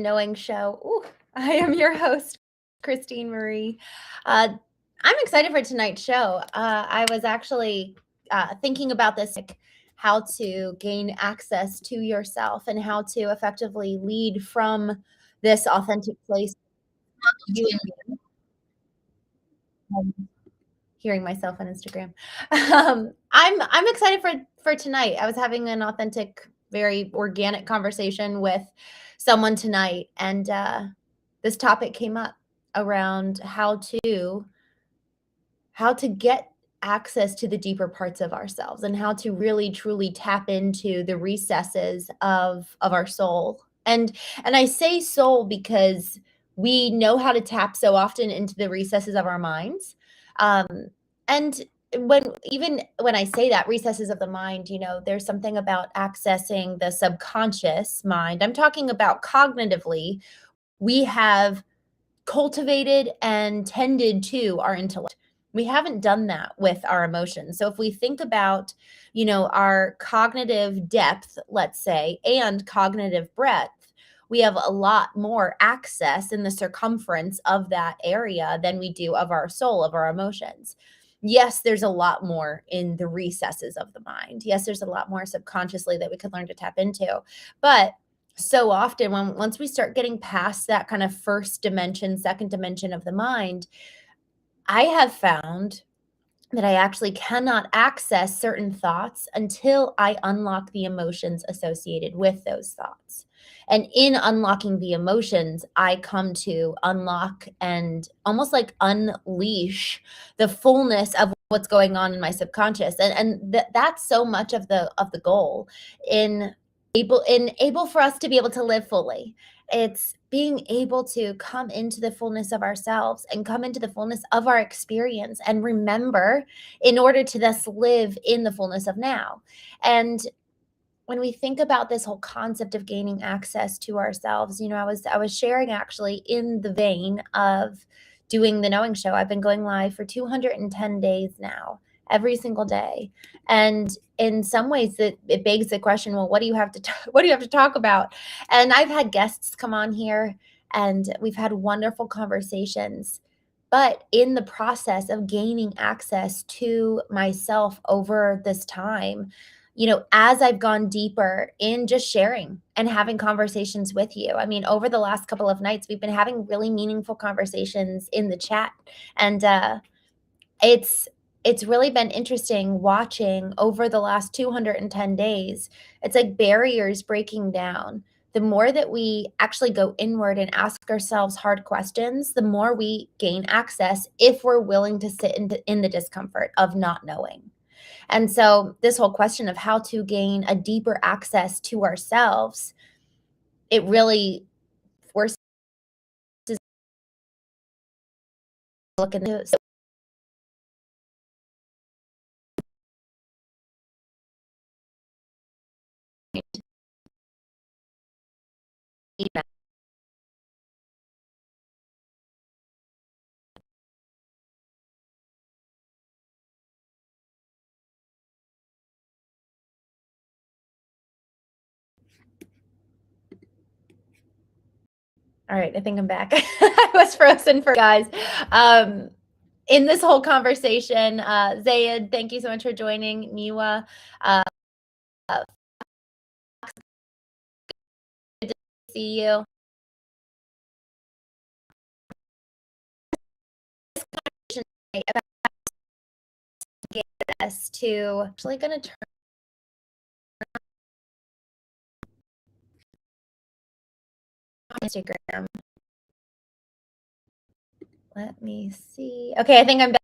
Knowing Show. Ooh, I am your host, Christene Marie. I'm excited for tonight's show. I was actually thinking about this, like, how to gain access to yourself and how to effectively lead from this authentic place. You and me. Hearing myself on Instagram. I'm excited for tonight. I was having an authentic, very organic conversation with someone tonight, and this topic came up around how to get access to the deeper parts of ourselves and how to really truly tap into the recesses of our soul. And I say soul because we know how to tap so often into the recesses of our minds. Um, and even when I say that, recesses of the mind, there's something about accessing the subconscious mind. I'm talking about cognitively. We have cultivated and tended to our intellect. We haven't done that with our emotions. So if we think about, our cognitive depth, let's say, and cognitive breadth, we have a lot more access in the circumference of that area than we do of our soul, of our emotions. Yes, there's a lot more in the recesses of the mind. Yes, there's a lot more subconsciously that we could learn to tap into. But so often once we start getting past that kind of first dimension, second dimension of the mind, I have found that I actually cannot access certain thoughts until I unlock the emotions associated with those thoughts. And in unlocking the emotions, I come to unlock and almost like unleash the fullness of what's going on in my subconscious. That's so much of the goal in able for us to be able to live fully. It's being able to come into the fullness of ourselves and come into the fullness of our experience and remember in order to thus live in the fullness of now. And when we think about this whole concept of gaining access to ourselves, I was sharing actually in the vein of doing the Knowing Show. I've been going live for 210 days now, every single day. And in some ways it begs the question, well, what do you have to what do you have to talk about? And I've had guests come on here and we've had wonderful conversations. But in the process of gaining access to myself over this time, as I've gone deeper in just sharing and having conversations with you. I mean, over the last couple of nights, we've been having really meaningful conversations in the chat. And it's really been interesting watching over the last 210 days. It's like barriers breaking down. The more that we actually go inward and ask ourselves hard questions, the more we gain access if we're willing to sit in the discomfort of not knowing. And so this whole question of how to gain a deeper access to ourselves, it really forces us to look into All right, I think I'm back. I was frozen for guys. In this whole conversation, Zayed, thank you so much for joining. Niwa, good to see you. This conversation about get us to actually going to turn on Instagram. Let me see. Okay, I think I'm back.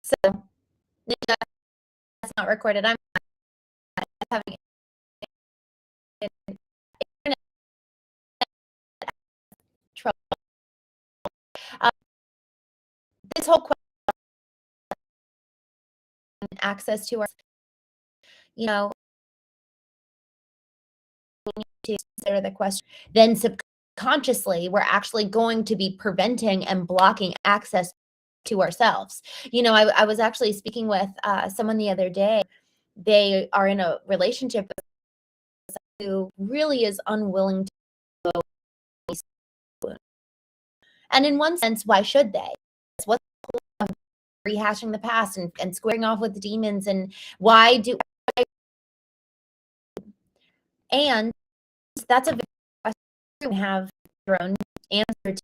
So that's not recorded. I'm having internet trouble. This whole question, access to our, we need to consider the question. Then subconsciously, we're actually going to be preventing and blocking access to ourselves. I was actually speaking with someone the other day. They are in a relationship with who really is unwilling to go. And in one sense, why should they? What's the point of rehashing the past and squaring off with the demons? And why do? And that's a very question you have your own answer to.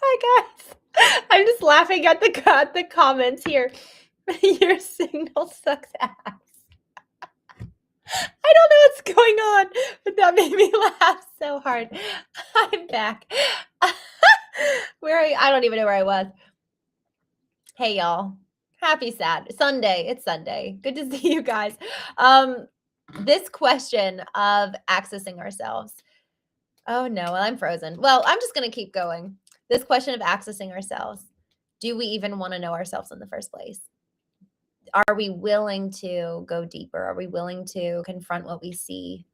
Hi guys, I'm just laughing at the comments here. Your signal sucks ass. I don't know what's going on, but that made me laugh so hard. I'm back. I don't even know where I was. Hey y'all. Happy Sunday. It's Sunday. Good to see you guys. This question of accessing ourselves. Oh no, well, I'm frozen. Well, I'm just going to keep going. This question of accessing ourselves. Do we even want to know ourselves in the first place? Are we willing to go deeper? Are we willing to confront what we see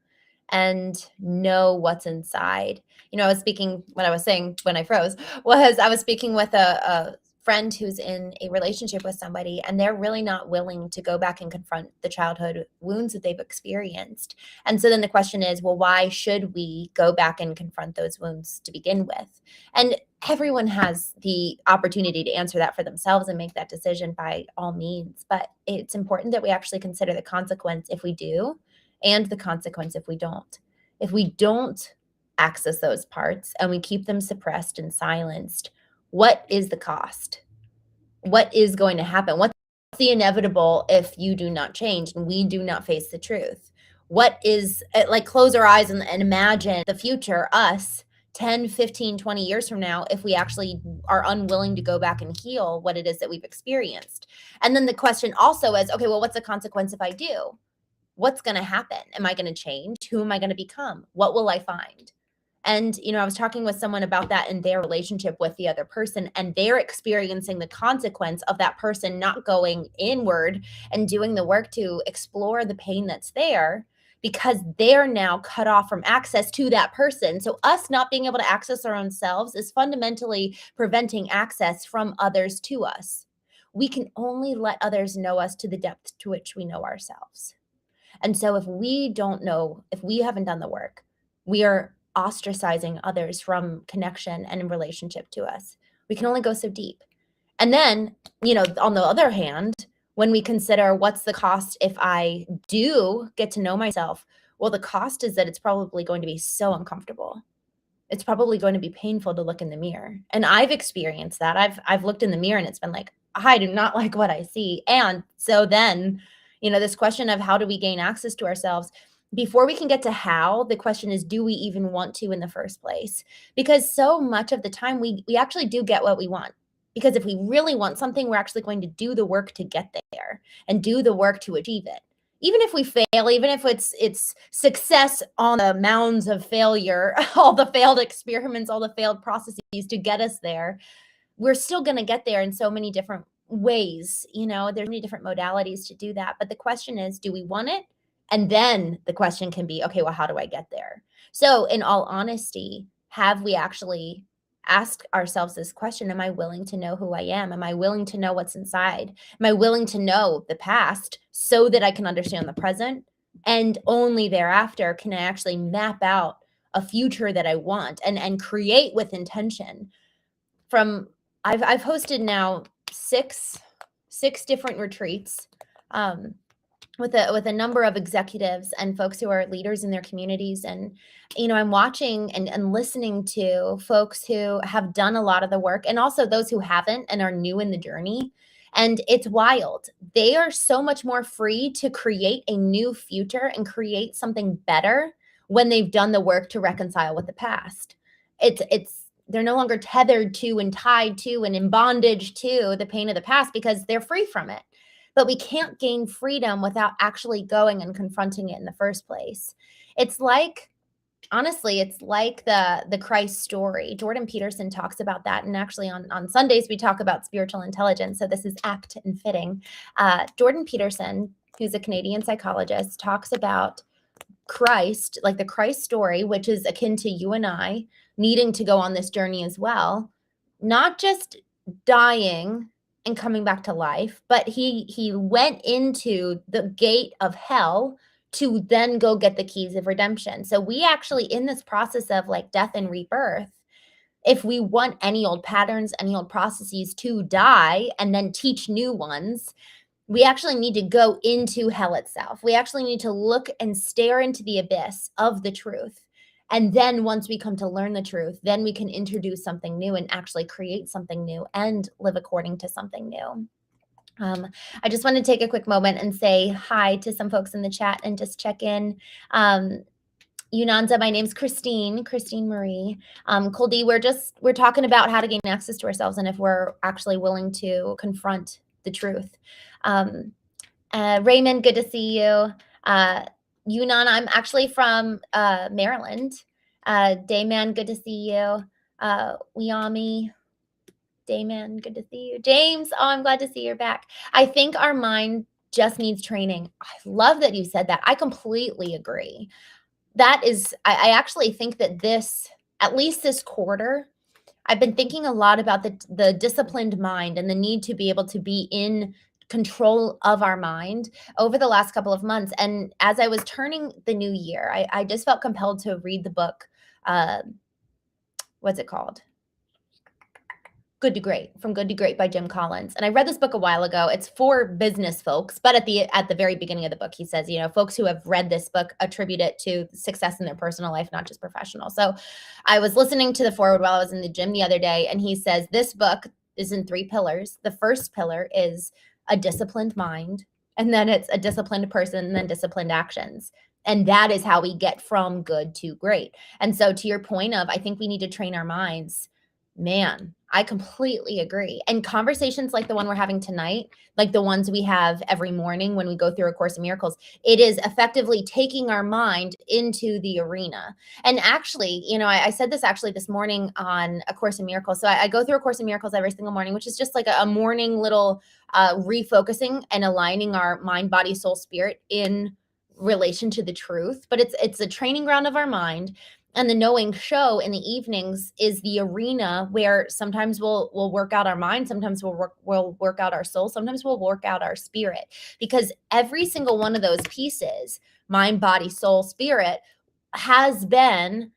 and know what's inside? I was speaking, what I was saying when I froze was I was speaking with a friend who's in a relationship with somebody, and they're really not willing to go back and confront the childhood wounds that they've experienced. And so then the question is, well, why should we go back and confront those wounds to begin with? And everyone has the opportunity to answer that for themselves and make that decision by all means. But it's important that we actually consider the consequence if we do, and the consequence if we don't. If we don't access those parts and we keep them suppressed and silenced, what is the cost? What is going to happen? What's the inevitable if you do not change and we do not face the truth? What is like, close our eyes and imagine the future, us 10, 15, 20 years from now, if we actually are unwilling to go back and heal what it is that we've experienced. And then the question also is, okay, well, what's the consequence if I do? What's going to happen? Am I going to change? Who am I going to become? What will I find? And, I was talking with someone about that in their relationship with the other person, and they're experiencing the consequence of that person not going inward and doing the work to explore the pain that's there, because they're now cut off from access to that person. So us not being able to access our own selves is fundamentally preventing access from others to us. We can only let others know us to the depth to which we know ourselves. And so if we don't know, if we haven't done the work, we are ostracizing others from connection and in relationship to us. We can only go so deep. And then, on the other hand, when we consider what's the cost if I do get to know myself, well, the cost is that it's probably going to be so uncomfortable. It's probably going to be painful to look in the mirror. And I've experienced that. I've looked in the mirror and it's been like, I do not like what I see. And so then, this question of how do we gain access to ourselves, before we can get to how, the question is, do we even want to in the first place? Because so much of the time we actually do get what we want. Because if we really want something, we're actually going to do the work to get there and do the work to achieve it. Even if we fail, even if it's success on the mounds of failure, all the failed experiments, all the failed processes to get us there, we're still going to get there in so many different ways. There's many different modalities to do that. But the question is, do we want it? And then the question can be, okay, well, how do I get there? So in all honesty, have we actually asked ourselves this question? Am I willing to know who I am? Am I willing to know what's inside? Am I willing to know the past so that I can understand the present? And only thereafter can I actually map out a future that I want and create with intention. I've hosted now six different retreats. with a number of executives and folks who are leaders in their communities. And, I'm watching and listening to folks who have done a lot of the work, and also those who haven't and are new in the journey. And it's wild. They are so much more free to create a new future and create something better when they've done the work to reconcile with the past. They're no longer tethered to and tied to and in bondage to the pain of the past because they're free from it. But we can't gain freedom without actually going and confronting it in the first place. It's like, honestly, it's like the Christ story. Jordan Peterson talks about that. And actually on Sundays, we talk about spiritual intelligence. So this is apt and fitting. Jordan Peterson, who's a Canadian psychologist, talks about Christ, like the Christ story, which is akin to you and I needing to go on this journey as well, not just dying and coming back to life, but he went into the gate of hell to then go get the keys of redemption. So we actually, in this process of like death and rebirth, if we want any old patterns, any old processes to die and then teach new ones, we actually need to go into hell itself. We actually need to look and stare into the abyss of the truth. And then once we come to learn the truth, then we can introduce something new and actually create something new and live according to something new. I just want to take a quick moment and say hi to some folks in the chat and just check in. Yunanza, my name's Christene Marie. Coldy, we're talking about how to gain access to ourselves and if we're actually willing to confront the truth. Raymond, good to see you. Yunan, I'm actually from Maryland. Dayman, good to see you. Wiami, Dayman, good to see you. James, oh, I'm glad to see you're back. I think our mind just needs training. I love that you said that. I completely agree. That is, I actually think that at least this quarter, I've been thinking a lot about the disciplined mind and the need to be able to be in control of our mind over the last couple of months. And as I was turning the new year, I just felt compelled to read the book. What's it called? Good to Great, From Good to Great by Jim Collins. And I read this book a while ago. It's for business folks, but at the very beginning of the book, he says, folks who have read this book attribute it to success in their personal life, not just professional. So I was listening to the foreword while I was in the gym the other day, and he says, this book is in 3 pillars. The first pillar is a disciplined mind, and then it's a disciplined person, and then disciplined actions. And that is how we get from good to great. And so to your point of, I think we need to train our minds. Man, I completely agree. And conversations like the one we're having tonight, like the ones we have every morning when we go through A Course in Miracles, it is effectively taking our mind into the arena. And actually, I said this actually this morning on A Course in Miracles. So I go through A Course in Miracles every single morning, which is just like a morning little refocusing and aligning our mind, body, soul, spirit in relation to the truth. But it's a training ground of our mind. And the knowing show in the evenings is the arena where sometimes we'll work out our mind, sometimes we'll work out our soul, sometimes we'll work out our spirit, because every single one of those pieces, mind, body, soul, spirit, has been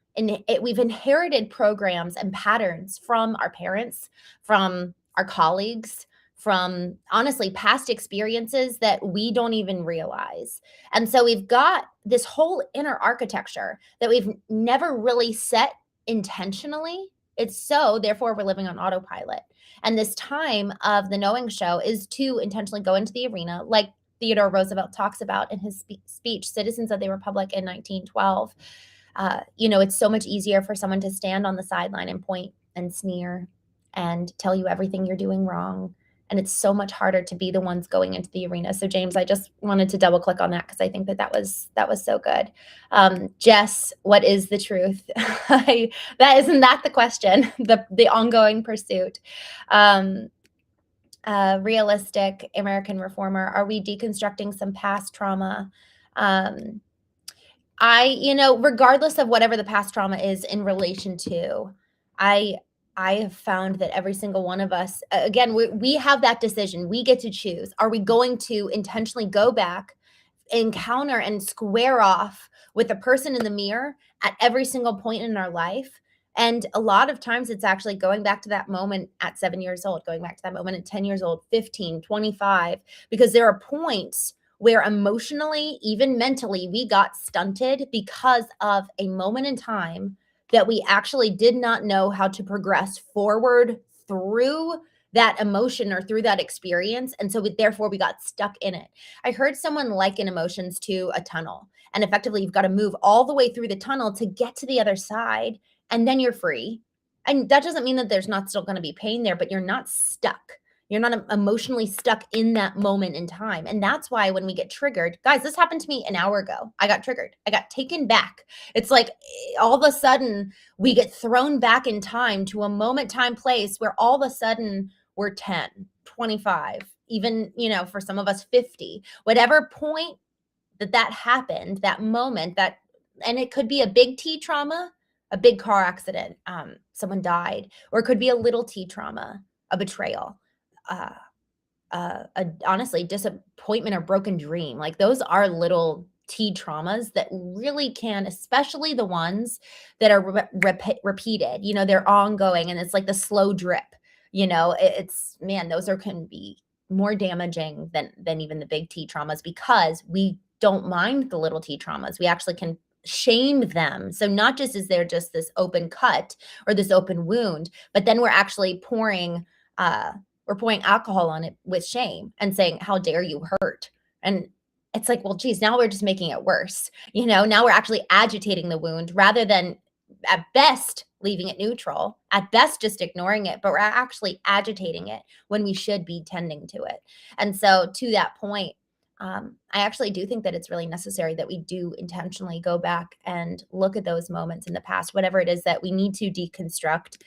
we've inherited programs and patterns from our parents, from our colleagues, from honestly past experiences that we don't even realize. And so we've got this whole inner architecture that we've never really set intentionally. Therefore we're living on autopilot. And this time of the knowing show is to intentionally go into the arena, like Theodore Roosevelt talks about in his speech, Citizens of the Republic in 1912. It's so much easier for someone to stand on the sideline and point and sneer and tell you everything you're doing wrong. And it's so much harder to be the ones going into the arena. So James, I just wanted to double click on that because I think that was so good. Jess, what is the truth? Isn't that the question, the ongoing pursuit. Realistic American reformer, are we deconstructing some past trauma? Regardless of whatever the past trauma is in relation to, I have found that every single one of us, again, we have that decision. We get to choose. Are we going to intentionally go back, encounter and square off with the person in the mirror at every single point in our life? And a lot of times it's actually going back to that moment at 7 years old, going back to that moment at 10 years old, 15, 25, because there are points where emotionally, even mentally, we got stunted because of a moment in time that we actually did not know how to progress forward through that emotion or through that experience. And so therefore we got stuck in it. I heard someone liken emotions to a tunnel. And effectively, you've got to move all the way through the tunnel to get to the other side, and then you're free. And that doesn't mean that there's not still going to be pain there, but you're not stuck. You're not emotionally stuck in that moment in time. And that's why when we get triggered, guys, this happened to me an hour ago. I got triggered. I got taken back. It's like all of a sudden we get thrown back in time to a moment, time, place where all of a sudden we're 10, 25, even, for some of us 50, whatever point that happened, that moment, and it could be a big T trauma, a big car accident, someone died, or it could be a little T trauma, a betrayal, honestly, disappointment or broken dream. Like those are little T traumas that really can, especially the ones that are repeated, they're ongoing, and it's like the slow drip, it's, man, those can be more damaging than even the big T traumas, because we don't mind the little T traumas. We actually can shame them. So not just is there just this open cut or this open wound, but then we're actually pouring alcohol on it with shame and saying, how dare you hurt? And it's like, well, geez, now we're just making it worse. Now we're actually agitating the wound rather than at best leaving it neutral, at best just ignoring it, but we're actually agitating it when we should be tending to it. And so to that point, I actually do think that it's really necessary that we do intentionally go back and look at those moments in the past, whatever it is that we need to deconstruct.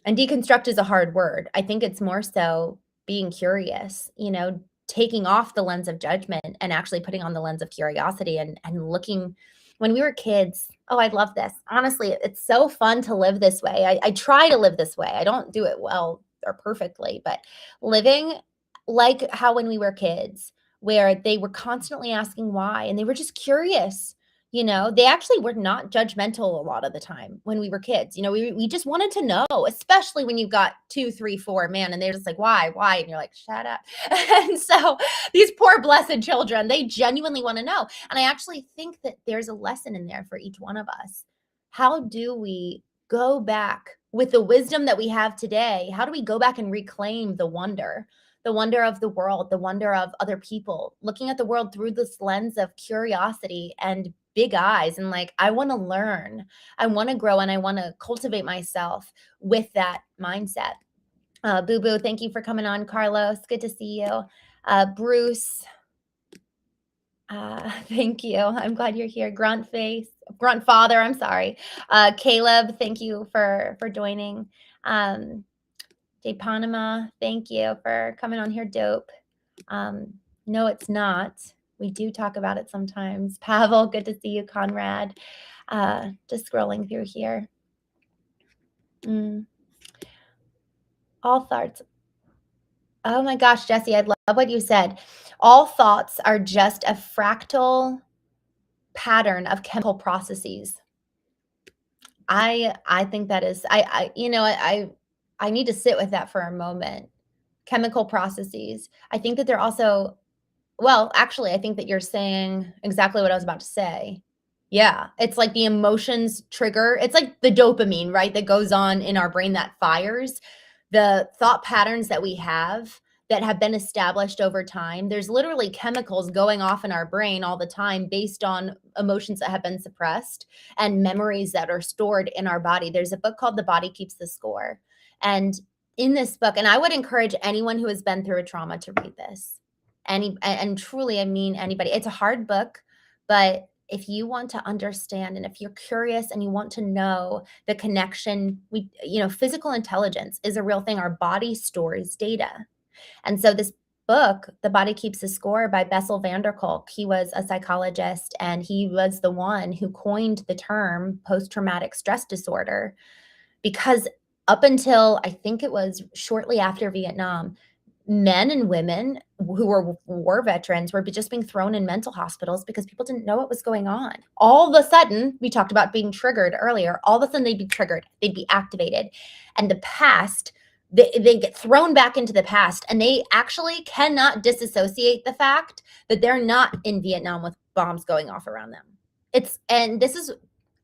And deconstruct is a hard word. I think it's more so being curious, taking off the lens of judgment and actually putting on the lens of curiosity and looking. When we were kids, oh, I love this. Honestly, it's so fun to live this way. I try to live this way. I don't do it well or perfectly, but living like how when we were kids, where they were constantly asking why, and they were just curious. They actually were not judgmental a lot of the time when we were kids. We just wanted to know, especially when you've got 2, 3, 4, man, and they're just like, why? And you're like, shut up. And so these poor blessed children, they genuinely want to know. And I actually think that there's a lesson in there for each one of us. How do we go back with the wisdom that we have today? How do we go back and reclaim the wonder of the world, the wonder of other people, looking at the world through this lens of curiosity and big eyes, and like, I want to learn, I want to grow, and I want to cultivate myself with that mindset. Boo Boo, thank you for coming on. Carlos, good to see you. Bruce, thank you. I'm glad you're here. Grunt Father, I'm sorry. Caleb, thank you for joining. J Panama, thank you for coming on here. Dope. No, it's not. We do talk about it sometimes. Pavel, good to see you. Conrad, just scrolling through here. All thoughts. Oh my gosh, Jesse, I love what you said. All thoughts are just a fractal pattern of chemical processes. I think that is, I need to sit with that for a moment. Chemical processes. I think that they're also, well, actually, I think that you're saying exactly what I was about to say. Yeah, it's like the emotions trigger. It's like the dopamine, right, that goes on in our brain that fires the thought patterns that we have that have been established over time. There's literally chemicals going off in our brain all the time based on emotions that have been suppressed and memories that are stored in our body. There's a book called The Body Keeps the Score. And in this book, and I would encourage anyone who has been through a trauma to read this. And truly, I mean, anybody. It's a hard book, but if you want to understand, and if you're curious and you want to know the connection, physical intelligence is a real thing. Our body stores data. And so this book, The Body Keeps the Score by Bessel van der Kolk, he was a psychologist, and he was the one who coined the term post-traumatic stress disorder, because up until I think it was shortly after Vietnam, men and women who were war veterans were just being thrown in mental hospitals because people didn't know what was going on. All of a sudden, we talked about being triggered earlier, all of a sudden they'd be triggered, they'd be activated. And the past they get thrown back into the past, and they actually cannot disassociate the fact that they're not in Vietnam with bombs going off around them.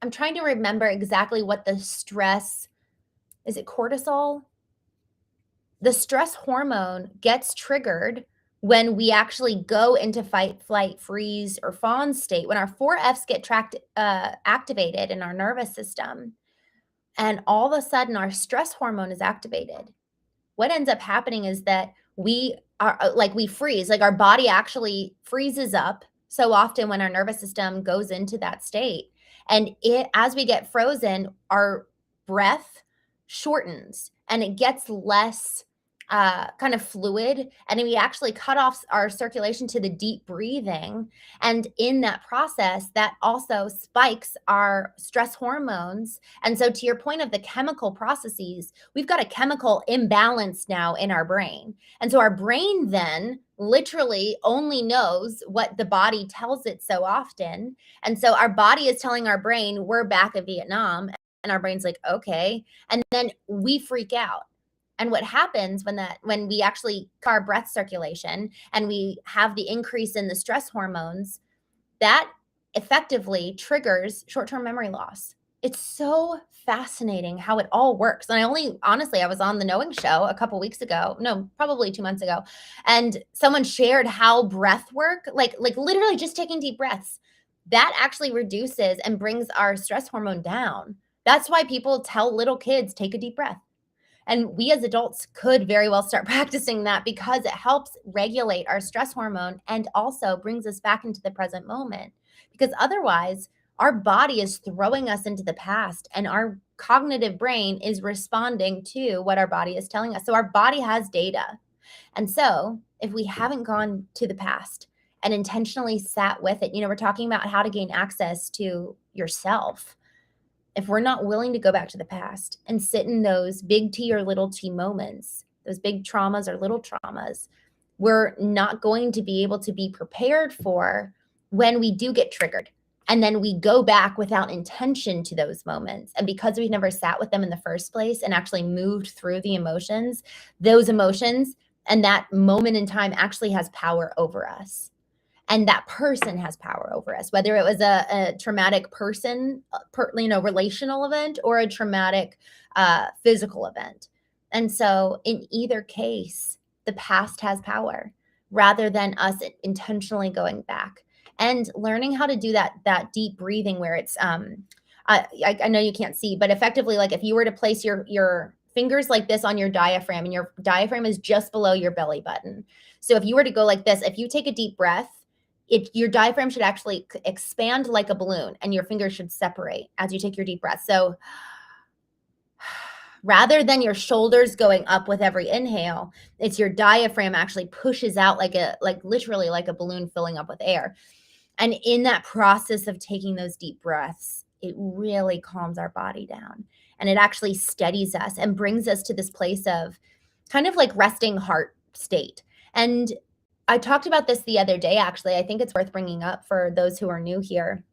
I'm trying to remember exactly what the stress, is it cortisol? The stress hormone gets triggered when we actually go into fight, flight, freeze, or fawn state, when our 4Fs get activated in our nervous system, and all of a sudden our stress hormone is activated. What ends up happening is that we freeze, like our body actually freezes up so often when our nervous system goes into that state. And as we get frozen, our breath shortens and it gets less kind of fluid, and we actually cut off our circulation to the deep breathing. And in that process, that also spikes our stress hormones. And so, to your point of the chemical processes, we've got a chemical imbalance now in our brain. And so our brain then literally only knows what the body tells it so often. And so our body is telling our brain, we're back in Vietnam. And our brain's like, okay. And then we freak out. And what happens when we actually our breath circulation and we have the increase in the stress hormones, that effectively triggers short-term memory loss. It's so fascinating how it all works. And I was on the Knowing Show a couple weeks ago, no, probably 2 months ago, and someone shared how breath work, like literally just taking deep breaths, that actually reduces and brings our stress hormone down. That's why people tell little kids, take a deep breath. And we as adults could very well start practicing that, because it helps regulate our stress hormone and also brings us back into the present moment. Because otherwise, our body is throwing us into the past, and our cognitive brain is responding to what our body is telling us. So our body has data. And so if we haven't gone to the past and intentionally sat with it, we're talking about how to gain access to yourself. If we're not willing to go back to the past and sit in those big T or little t moments, those big traumas or little traumas, we're not going to be able to be prepared for when we do get triggered. And then we go back without intention to those moments. And because we've never sat with them in the first place and actually moved through the emotions, those emotions and that moment in time actually has power over us. And that person has power over us, whether it was a traumatic person, relational event, or a traumatic physical event. And so in either case, the past has power rather than us intentionally going back and learning how to do that deep breathing where it's, I know you can't see, but effectively, like if you were to place your fingers like this on your diaphragm, and your diaphragm is just below your belly button. So if you were to go like this, if you take a deep breath, your diaphragm should actually expand like a balloon, and your fingers should separate as you take your deep breath. So rather than your shoulders going up with every inhale, it's your diaphragm actually pushes out literally like a balloon filling up with air. And in that process of taking those deep breaths, it really calms our body down, and it actually steadies us and brings us to this place of kind of like resting heart state. And I talked about this the other day, actually. I think it's worth bringing up for those who are new here.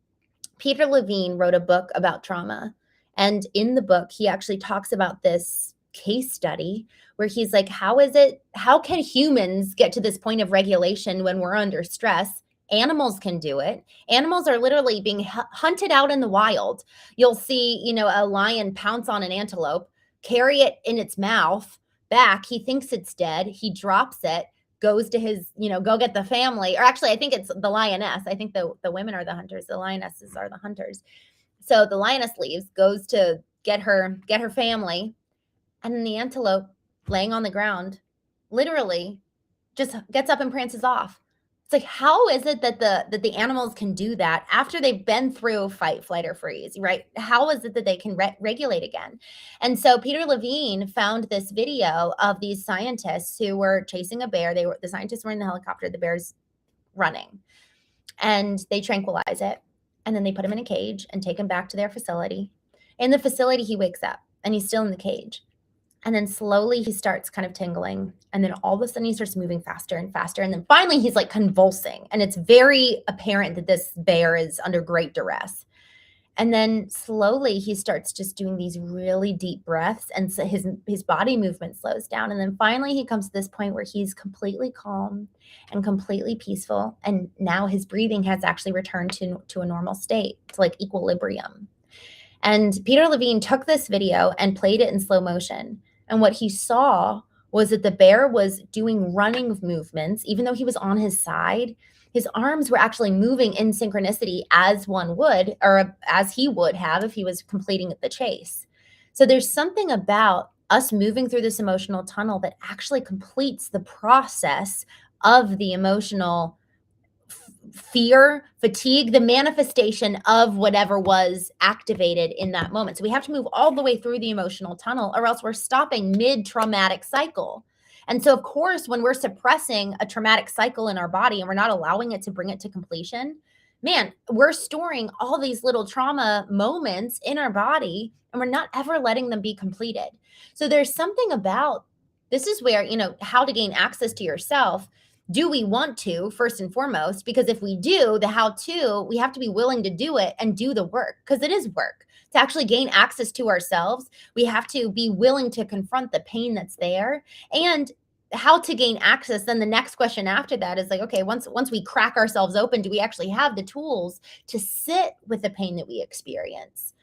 Peter Levine wrote a book about trauma. And in the book, he actually talks about this case study where he's like, how can humans get to this point of regulation when we're under stress? Animals can do it. Animals are literally being hunted out in the wild. You'll see, a lion pounce on an antelope, carry it in its mouth back. He thinks it's dead. He drops it, goes to his, go get the family. Or actually, I think it's the lioness. I think the women are the hunters. The lionesses are the hunters. So the lioness leaves, goes to get her family. And then the antelope, laying on the ground, literally just gets up and prances off. It's like, how is it that the animals can do that after they've been through fight, flight, or freeze, right? How is it that they can regulate again? And so Peter Levine found this video of these scientists who were chasing a bear. The scientists were in the helicopter, the bear's running, and they tranquilize it. And then they put him in a cage and take him back to their facility. In the facility, he wakes up and he's still in the cage. And then slowly he starts kind of tingling. And then all of a sudden he starts moving faster and faster. And then finally he's like convulsing. And it's very apparent that this bear is under great duress. And then slowly he starts just doing these really deep breaths, and so his body movement slows down. And then finally he comes to this point where he's completely calm and completely peaceful. And now his breathing has actually returned to a normal state, to like equilibrium. And Peter Levine took this video and played it in slow motion. And what he saw was that the bear was doing running movements, even though he was on his side. His arms were actually moving in synchronicity as one would, or as he would have if he was completing the chase. So there's something about us moving through this emotional tunnel that actually completes the process of the emotional fear, fatigue, the manifestation of whatever was activated in that moment. So we have to move all the way through the emotional tunnel, or else we're stopping mid-traumatic cycle. And so, of course, when we're suppressing a traumatic cycle in our body and we're not allowing it to bring it to completion, man, we're storing all these little trauma moments in our body and we're not ever letting them be completed. So there's something about, this is where, how to gain access to yourself. Do we want to, first and foremost? Because if we do, the how to, we have to be willing to do it and do the work, because it is work. To actually gain access to ourselves, we have to be willing to confront the pain that's there. And how to gain access, then the next question after that is like, okay, once we crack ourselves open, do we actually have the tools to sit with the pain that we experience?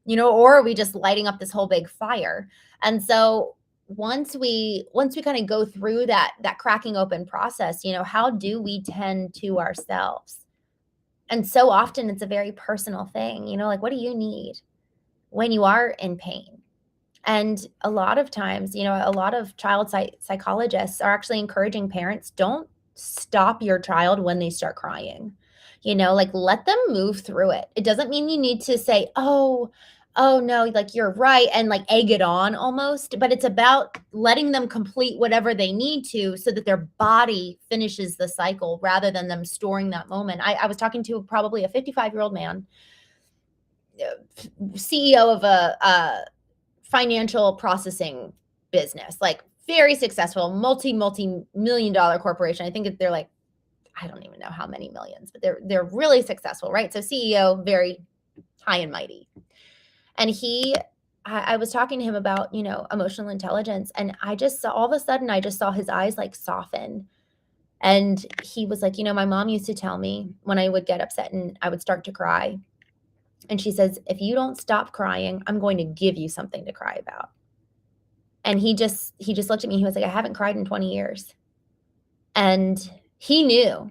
Or are we just lighting up this whole big fire? And so once we kind of go through that cracking open process, how do we tend to ourselves? And so often it's a very personal thing, like, what do you need when you are in pain? And a lot of times, a lot of child psychologists are actually encouraging parents, don't stop your child when they start crying. Like, let them move through it. It doesn't mean you need to say, oh no, like, you're right, and like egg it on almost, but it's about letting them complete whatever they need to so that their body finishes the cycle rather than them storing that moment. I was talking to probably a 55-year-old man, CEO of a financial processing business, like very successful, multi-million dollar corporation. I think they're like, I don't even know how many millions, but they're really successful, right? So CEO, very high and mighty. And I was talking to him about, emotional intelligence. And I just saw, all of a sudden, I just saw his eyes like soften. And he was like, my mom used to tell me when I would get upset and I would start to cry. And she says, if you don't stop crying, I'm going to give you something to cry about. And he just looked at me. He was like, I haven't cried in 20 years. And he knew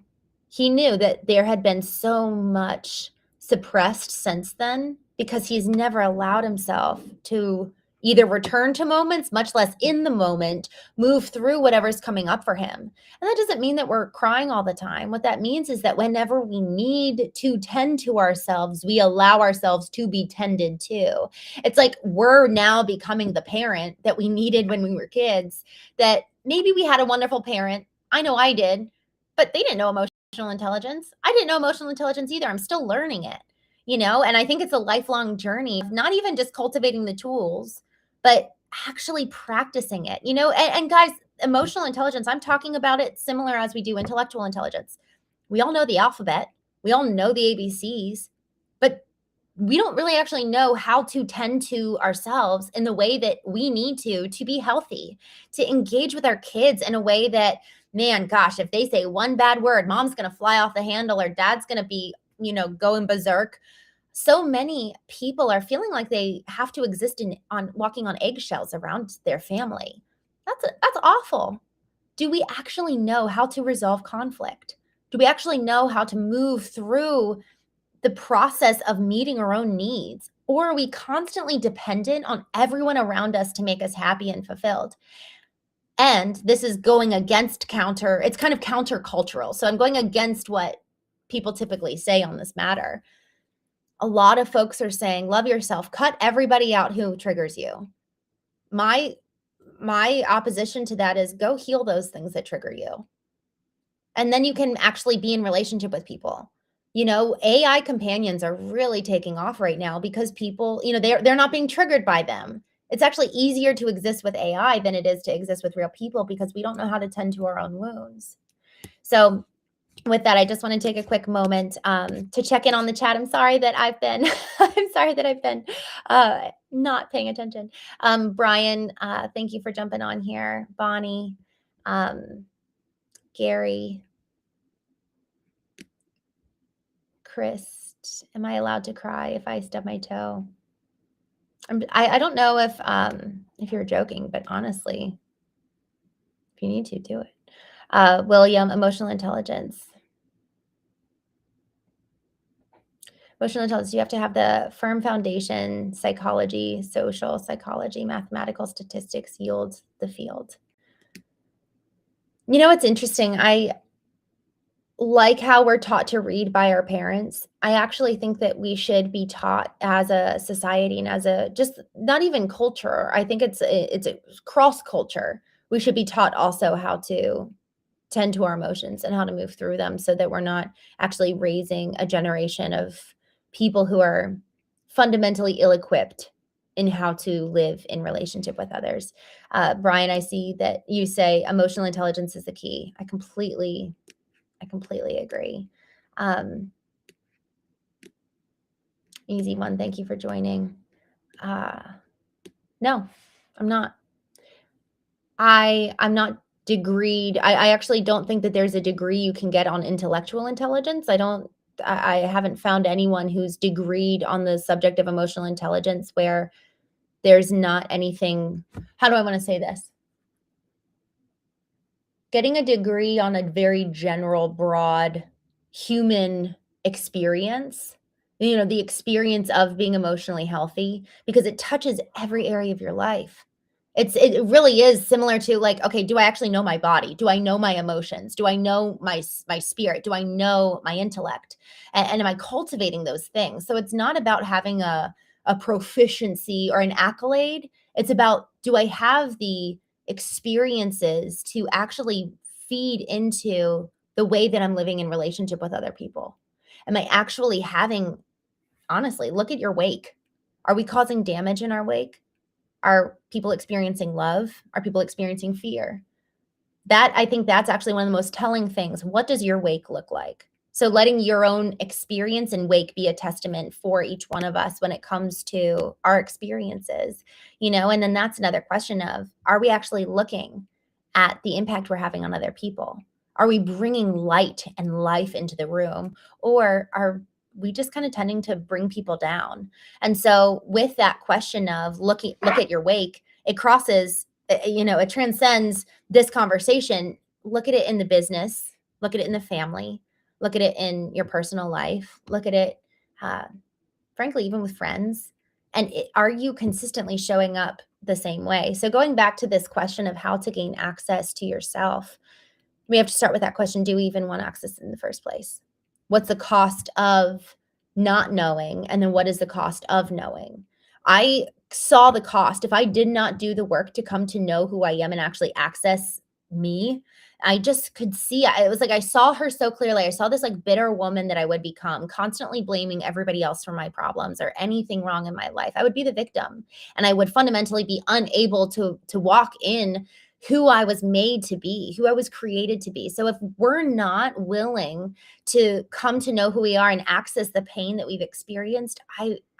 that there had been so much suppressed since then, because he's never allowed himself to either return to moments, much less in the moment, move through whatever's coming up for him. And that doesn't mean that we're crying all the time. What that means is that whenever we need to tend to ourselves, we allow ourselves to be tended to. It's like we're now becoming the parent that we needed when we were kids, that maybe we had a wonderful parent. I know I did, but they didn't know emotional intelligence. I didn't know emotional intelligence either. I'm still learning it. And I think it's a lifelong journey of not even just cultivating the tools, but actually practicing it, and guys, emotional intelligence, I'm talking about it similar as we do intellectual intelligence. We all know the alphabet. We all know the ABCs, but we don't really actually know how to tend to ourselves in the way that we need to be healthy, to engage with our kids in a way that, man, gosh, if they say one bad word, mom's going to fly off the handle or dad's going to be, going berserk. So many people are feeling like they have to exist on walking on eggshells around their family. That's awful. Do we actually know how to resolve conflict? Do we actually know how to move through the process of meeting our own needs? Or are we constantly dependent on everyone around us to make us happy and fulfilled? And this is going against it's kind of countercultural. So I'm going against what people typically say on this matter. A lot of folks are saying, love yourself, cut everybody out who triggers you. My opposition to that is, go heal those things that trigger you. And then you can actually be in relationship with people. AI companions are really taking off right now because people, they're not being triggered by them. It's actually easier to exist with AI than it is to exist with real people because we don't know how to tend to our own wounds. So with that, I just want to take a quick moment to check in on the chat. I'm sorry that I've been I'm sorry that I've been not paying attention. Brian, thank you for jumping on here. Bonnie, Gary, Chris, am I allowed to cry if I stub my toe? I don't know if you're joking, but honestly, if you need to, do it. William, emotional intelligence. Emotional intelligence, you have to have the firm foundation, psychology, social psychology, mathematical statistics yields the field. You know, it's interesting. I like how we're taught to read by our parents. I actually think that we should be taught as a society and as a just not even culture. I think it's a cross culture. We should be taught also how to tend to our emotions and how to move through them so that we're not actually raising a generation of people who are fundamentally ill-equipped in how to live in relationship with others. Brian, I see that you say emotional intelligence is the key. I completely agree. Easy one. Thank you for joining. No, I'm not. I'm not degreed. I actually don't think that there's a degree you can get on intellectual intelligence. I haven't found anyone who's degreed on the subject of emotional intelligence where there's not anything. How do I want to say this? Getting a degree on a very general, broad human experience, you know, the experience of being emotionally healthy, because it touches every area of your life. It really is similar to like, okay, do I actually know my body? Do I know my emotions? Do I know my spirit? Do I know my intellect? And am I cultivating those things? So it's not about having a proficiency or an accolade. It's about, do I have the experiences to actually feed into the way that I'm living in relationship with other people? Am I actually having, honestly, look at your wake. Are we causing damage in our wake? Are people experiencing love? Are people experiencing fear? I think that's actually one of the most telling things. What does your wake look like? So letting your own experience and wake be a testament for each one of us when it comes to our experiences, you know, and then that's another question of, are we actually looking at the impact we're having on other people? Are we bringing light and life into the room, or are we just kind of tending to bring people down? And so with that question of look at your wake, it crosses, you know, it transcends this conversation. Look at it in the business, look at it in the family, look at it in your personal life, look at it, uh, frankly, even with friends. And are you consistently showing up the same way? So going back to this question of how to gain access to yourself, we have to start with that question. Do we even want access in the first place? What's the cost of not knowing? And then what is the cost of knowing? I saw the cost. If I did not do the work to come to know who I am and actually access me, I just could see, it was like I saw her so clearly. I saw this like bitter woman that I would become, constantly blaming everybody else for my problems or anything wrong in my life. I would be the victim, and I would fundamentally be unable to walk in who I was made to be, who I was created to be. So if we're not willing to come to know who we are and access the pain that we've experienced,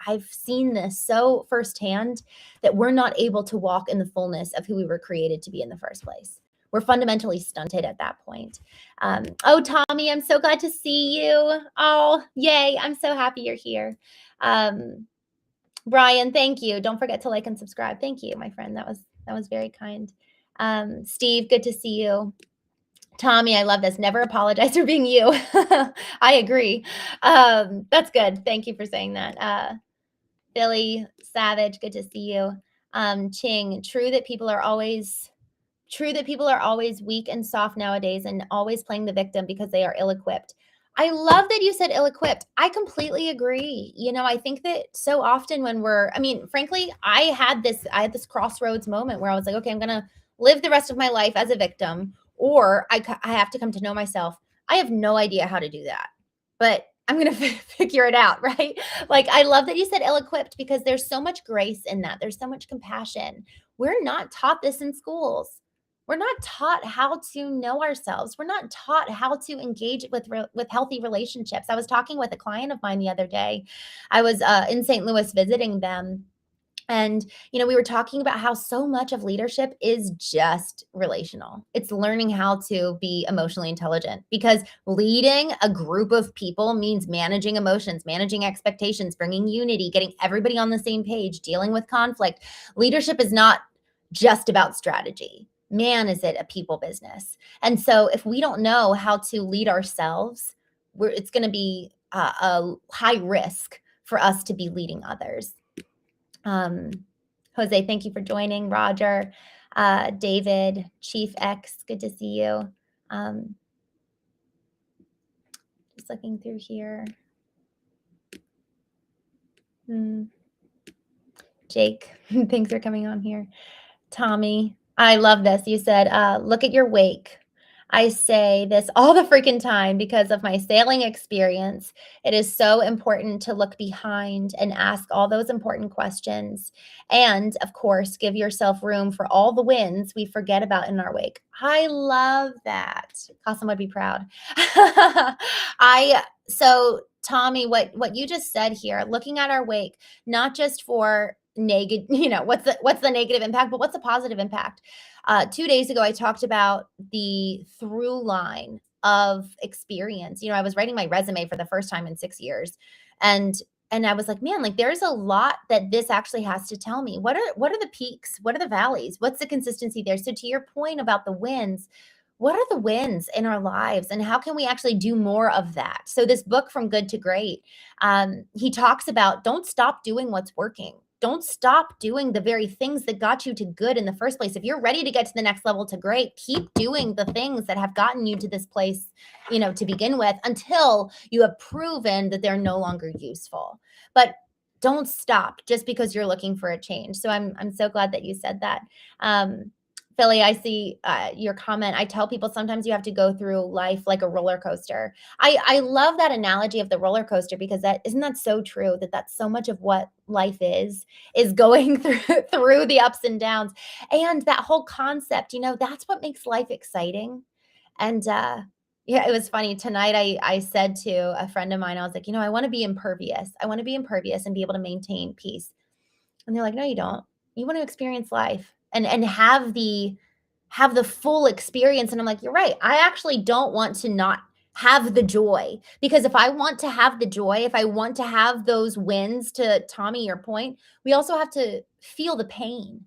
I've seen this so firsthand that we're not able to walk in the fullness of who we were created to be in the first place. We're fundamentally stunted at that point. Oh, Tommy, I'm so glad to see you. Oh, yay. I'm so happy you're here. Brian, thank you. Don't forget to like and subscribe. Thank you, my friend. That was very kind. Steve, good to see you. Tommy, I love this. Never apologize for being you. I agree. That's good. Thank you for saying that. Billy Savage, good to see you. Ching, true that people are always weak and soft nowadays and always playing the victim because they are ill-equipped. I love that you said ill-equipped. I completely agree. You know, I think that so often when frankly, I had this crossroads moment where I was like, okay, I'm going to live the rest of my life as a victim, or I have to come to know myself. I have no idea how to do that, but I'm going to figure it out, right? Like, I love that you said ill-equipped because there's so much grace in that. There's so much compassion. We're not taught this in schools. We're not taught how to know ourselves. We're not taught how to engage with healthy relationships. I was talking with a client of mine the other day. I was in St. Louis visiting them, and, we were talking about how so much of leadership is just relational. It's learning how to be emotionally intelligent, because leading a group of people means managing emotions, managing expectations, bringing unity, getting everybody on the same page, dealing with conflict. Leadership is not just about strategy. Man, is it a people business. And so if we don't know how to lead ourselves, it's going to be a high risk for us to be leading others. Jose, thank you for joining. Roger, David, Chief X, good to see you. Just looking through here. Jake, thanks for coming on here. Tommy, I love this. You said, look at your wake. I say this all the freaking time because of my sailing experience. It is so important to look behind and ask all those important questions. And of course, give yourself room for all the wins we forget about in our wake. I love that. Kasem would be proud. So Tommy, what you just said here, looking at our wake, not just for negative, what's the negative impact, but what's the positive impact? 2 days ago, I talked about the through line of experience. I was writing my resume for the first time in 6 years, and I was like, man, like there's a lot that this actually has to tell me. What are the peaks? What are the valleys? What's the consistency there? So to your point about the wins, what are the wins in our lives, and how can we actually do more of that? So this book, From Good to Great, he talks about, don't stop doing what's working. Don't stop doing the very things that got you to good in the first place. If you're ready to get to the next level to great, keep doing the things that have gotten you to this place, to begin with, until you have proven that they're no longer useful. But don't stop just because you're looking for a change. So I'm so glad that you said that. Philly, I see your comment. I tell people sometimes you have to go through life like a roller coaster. I love that analogy of the roller coaster, because isn't that so true, that that's so much of what life is going through the ups and downs. And that whole concept, that's what makes life exciting. And yeah, it was funny. Tonight I said to a friend of mine, I was like, I want to be impervious. I want to be impervious and be able to maintain peace. And they're like, no, you don't. You want to experience life and have the full experience. And I'm like, you're right. I actually don't want to not have the joy, because if I want to have the joy, if I want to have those wins, to Tommy, your point, we also have to feel the pain.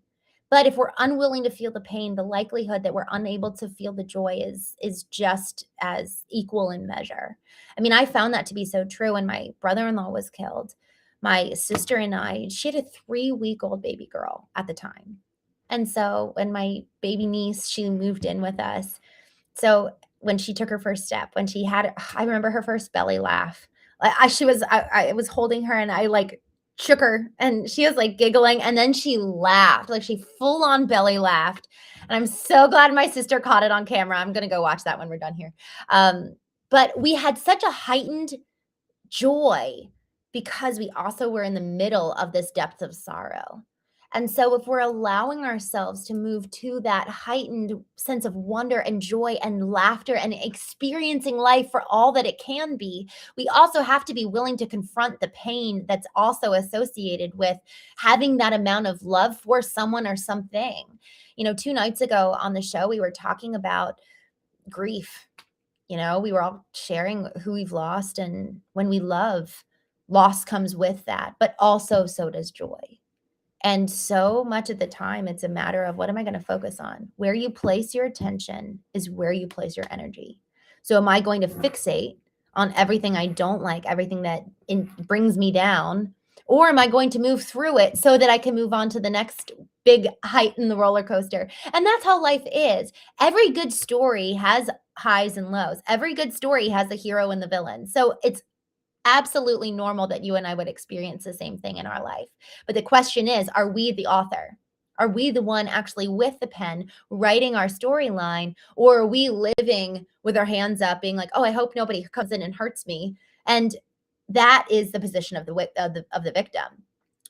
But if we're unwilling to feel the pain, the likelihood that we're unable to feel the joy is just as equal in measure. I mean, I found that to be so true when my brother-in-law was killed. My sister and she had a 3-week-old baby girl at the time. And so when my baby niece, she moved in with us. So when she took her first step, when she had, I remember her first belly laugh. I was holding her and I like shook her and she was like giggling, and then she laughed, like she full on belly laughed. And I'm so glad my sister caught it on camera. I'm going to go watch that when we're done here. But we had such a heightened joy because we also were in the middle of this depth of sorrow. And so if we're allowing ourselves to move to that heightened sense of wonder and joy and laughter and experiencing life for all that it can be, we also have to be willing to confront the pain that's also associated with having that amount of love for someone or something. 2 nights ago on the show, we were talking about grief. We were all sharing who we've lost, and when we love, loss comes with that, but also so does joy. And so much of the time, it's a matter of, what am I going to focus on? Where you place your attention is where you place your energy. So am I going to fixate on everything I don't like, everything that brings me down, or am I going to move through it so that I can move on to the next big height in the roller coaster? And that's how life is. Every good story has highs and lows. Every good story has a hero and the villain. So it's absolutely normal that you and I would experience the same thing in our life. But the question is, are we the author? Are we the one actually with the pen writing our storyline? Or are we living with our hands up being like, oh, I hope nobody comes in and hurts me? And that is the position of the victim.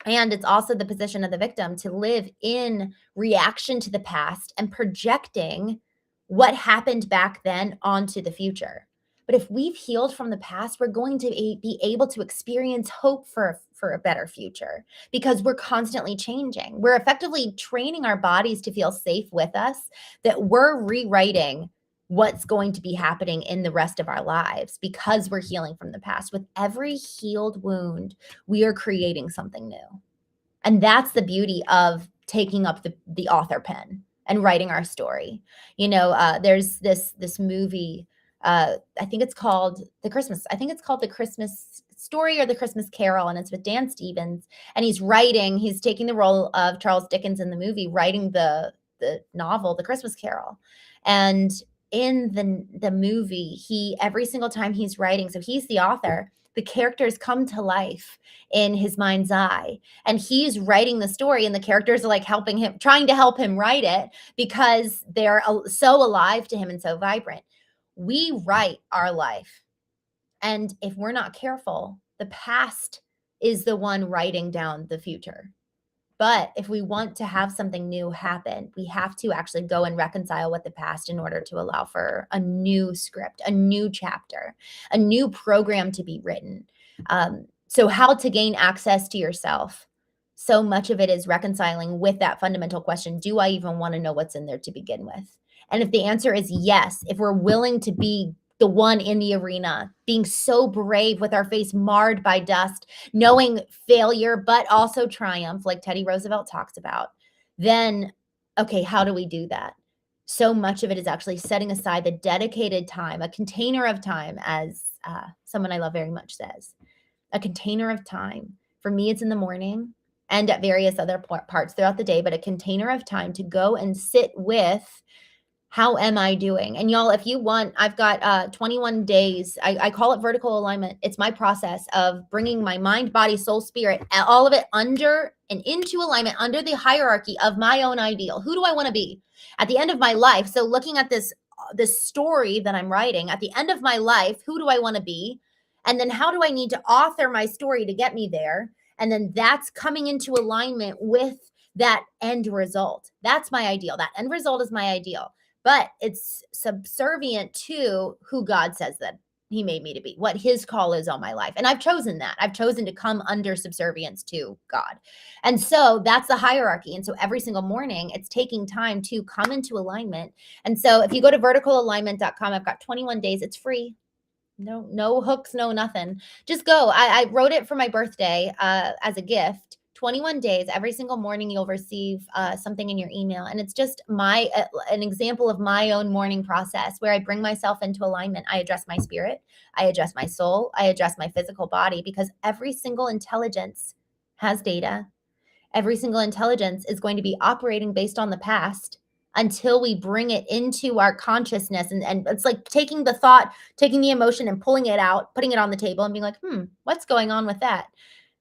And it's also the position of the victim to live in reaction to the past and projecting what happened back then onto the future. But if we've healed from the past, we're going to be able to experience hope for a better future because we're constantly changing. We're effectively training our bodies to feel safe with us, that we're rewriting what's going to be happening in the rest of our lives because we're healing from the past. With every healed wound, we are creating something new. And that's the beauty of taking up the author pen and writing our story. There's this movie, I think it's called the Christmas Story or the Christmas Carol, and it's with Dan Stevens. And he's taking the role of Charles Dickens in the movie, writing the novel, The Christmas Carol. And in the movie, every single time he's writing, so he's the author, the characters come to life in his mind's eye, and he's writing the story, and the characters are like trying to help him write it because they're so alive to him and so vibrant. We write our life, and if we're not careful, the past is the one writing down the future. But if we want to have something new happen, we have to actually go and reconcile with the past in order to allow for a new script, a new chapter, a new program to be written. So how to gain access to yourself? So much of it is reconciling with that fundamental question, do I even want to know what's in there to begin with? And if the answer is yes, if we're willing to be the one in the arena, being so brave with our face marred by dust, knowing failure, but also triumph, like Teddy Roosevelt talks about, then, okay, how do we do that? So much of it is actually setting aside the dedicated time, a container of time, as someone I love very much says, a container of time. For me, it's in the morning and at various other parts throughout the day, but a container of time to go and sit with, how am I doing? And y'all, if you want, I've got 21 days. I call it vertical alignment. It's my process of bringing my mind, body, soul, spirit, all of it under and into alignment, under the hierarchy of my own ideal. Who do I want to be at the end of my life? So looking at this story that I'm writing, at the end of my life, who do I want to be? And then how do I need to author my story to get me there? And then that's coming into alignment with that end result. That's my ideal. That end result is my ideal. But it's subservient to who God says that he made me to be, what his call is on my life. And I've chosen that. I've chosen to come under subservience to God. And so that's the hierarchy. And so every single morning, it's taking time to come into alignment. And so if you go to verticalalignment.com, I've got 21 days. It's free. No hooks, no nothing. Just go. I wrote it for my birthday as a gift. 21 days, every single morning you'll receive something in your email. And it's just an example of my own morning process where I bring myself into alignment. I address my spirit, I address my soul, I address my physical body, because every single intelligence has data. Every single intelligence is going to be operating based on the past until we bring it into our consciousness. And it's like taking the thought, taking the emotion and pulling it out, putting it on the table and being like, what's going on with that?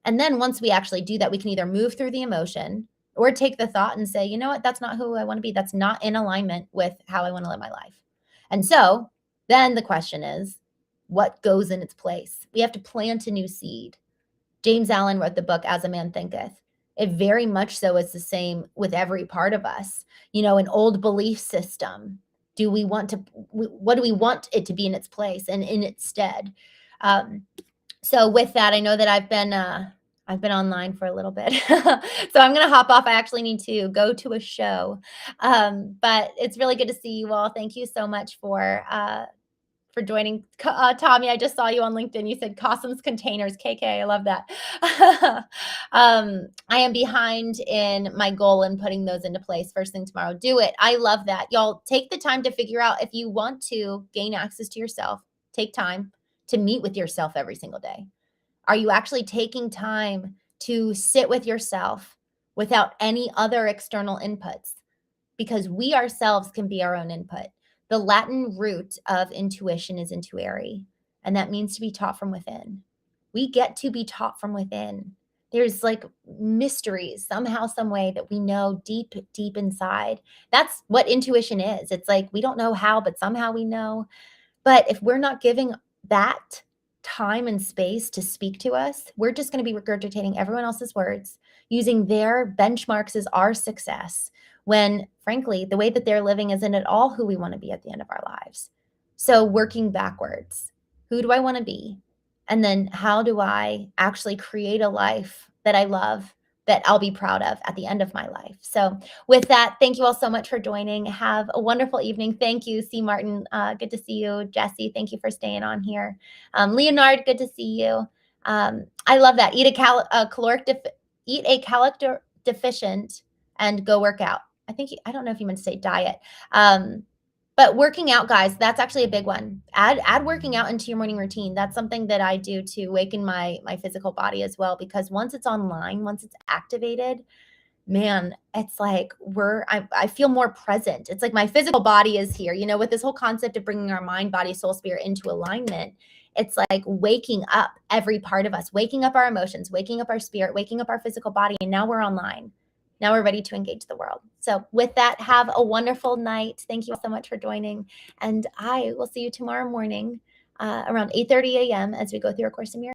And then once we actually do that, we can either move through the emotion or take the thought and say, you know what, that's not who I want to be. That's not in alignment with how I want to live my life. And so then the question is, what goes in its place? We have to plant a new seed. James Allen wrote the book, As a Man Thinketh. It very much so is the same with every part of us. An old belief system. What do we want it to be in its place and in its stead? So with that, I know that I've been online for a little bit, so I'm going to hop off. I actually need to go to a show, but it's really good to see you all. Thank you so much for joining. Tommy, I just saw you on LinkedIn. You said Cossum's Containers, KK. I love that. I am behind in my goal in putting those into place first thing tomorrow. Do it. I love that. Y'all take the time to figure out if you want to gain access to yourself. Take time to meet with yourself every single day. Are you actually taking time to sit with yourself without any other external inputs? Because we ourselves can be our own input. The Latin root of intuition is intuere, and that means to be taught from within. We get to be taught from within. There's like mysteries somehow, some way that we know deep, deep inside. That's what intuition is. It's like we don't know how, but somehow we know. But if we're not giving that time and space to speak to us, we're just going to be regurgitating everyone else's words. using their benchmarks as our success, when frankly, the way that they're living isn't at all who we want to be at the end of our lives. So working backwards, who do I want to be? And then how do I actually create a life that I love, that I'll be proud of at the end of my life? So with that, thank you all so much for joining. Have a wonderful evening. Thank you, C. Martin. Good to see you. Jesse, thank you for staying on here. Leonard, good to see you. I love that. Eat a caloric deficient and go work out. I don't know if you meant to say diet. But working out, guys, that's actually a big one. Add working out into your morning routine. That's something that I do to awaken my physical body as well, because once it's online, once it's activated, man, it's like I feel more present. It's like my physical body is here, with this whole concept of bringing our mind, body, soul, spirit into alignment. It's like waking up every part of us, waking up our emotions, waking up our spirit, waking up our physical body. And now we're online. Now we're ready to engage the world. So with that, have a wonderful night. Thank you all so much for joining. And I will see you tomorrow morning around 8:30 a.m. as we go through A Course in Miracles.